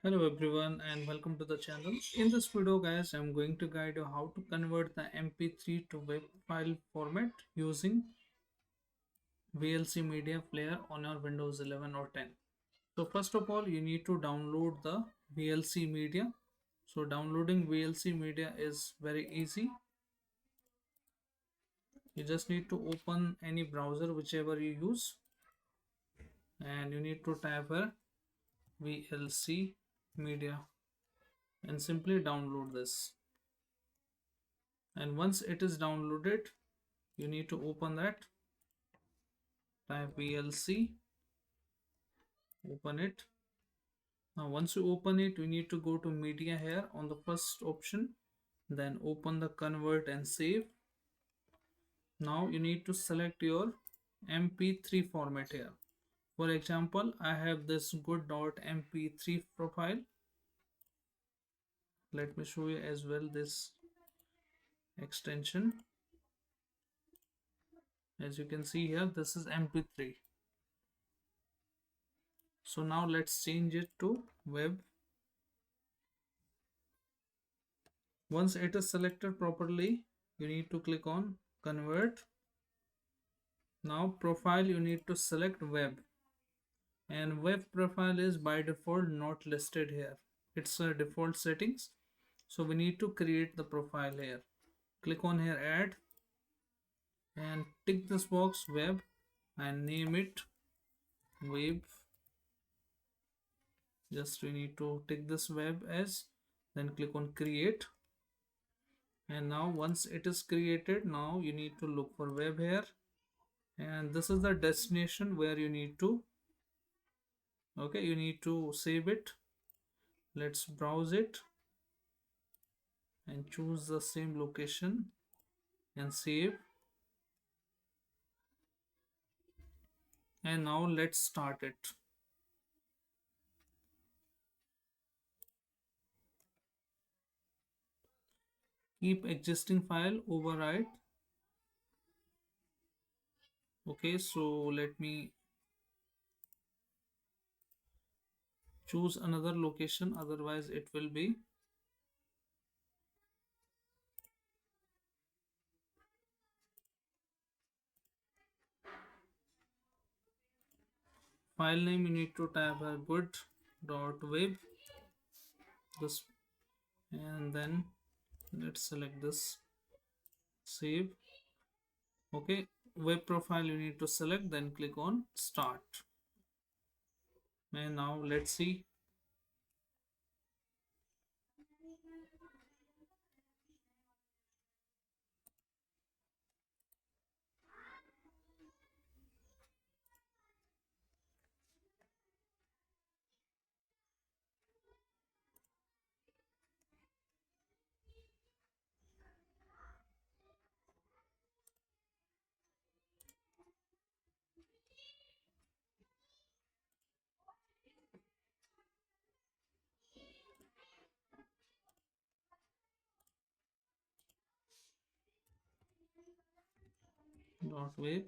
Hello everyone and welcome to the channel. In this video guys, I'm going to guide you how to convert the MP3 to WAV file format using VLC media player on your Windows 11 or 10. So first of all, you need to download the VLC media. So downloading VLC media is very easy. You just need to open any browser whichever you use and you need to type here VLC media and simply download this. And once it is downloaded, you need to open that, type VLC, open it. Now once you open it, you need to go to media here on the first option, then open the convert and save. Now you need to select your MP3 format here. For example, I have this good.mp3 profile. Let me show you as well this extension. As you can see here, this is mp3. So now let's change it to web. Once it is selected properly, you need to click on convert. Now profile, you need to select web, and web profile is by default not listed here. It's a default settings, so we need to create the profile here. Click on here add and tick this box web and name it web. Just we need to tick this web as, then click on create. And now once it is created, now you need to look for web here, and this is the destination where you need to save it. Let's browse it and choose the same location and save. And now let's start it. Keep existing file, override. Okay, so let me choose another location, otherwise it will be file name. You need to type a good.web this, and then let's select this, save. Okay, web profile you need to select, then click on start. And now let's see. .web,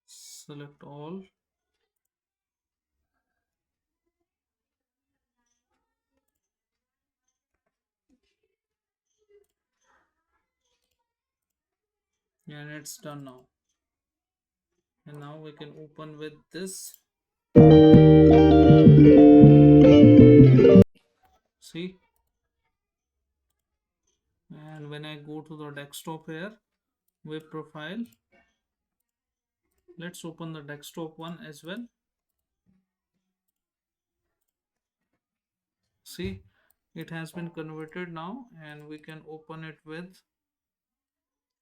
select all, and it's done now. And now we can open with this, see. And when I go to the desktop here, web profile, let's open the desktop one as well. See, it has been converted now, and we can open it with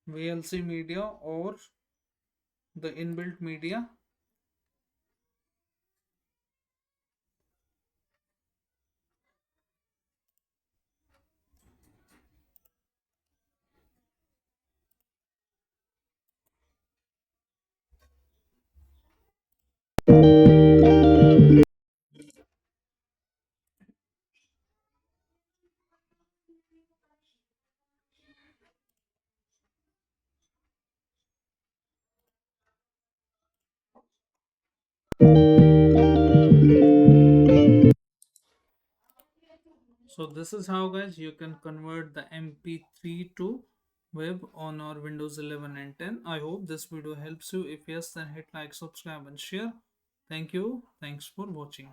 VLC media or the inbuilt media. So this is how guys you can convert the MP3 to web on our Windows 11 and 10. I hope this video helps you. If yes, then hit like, subscribe and share. Thank you. Thanks for watching.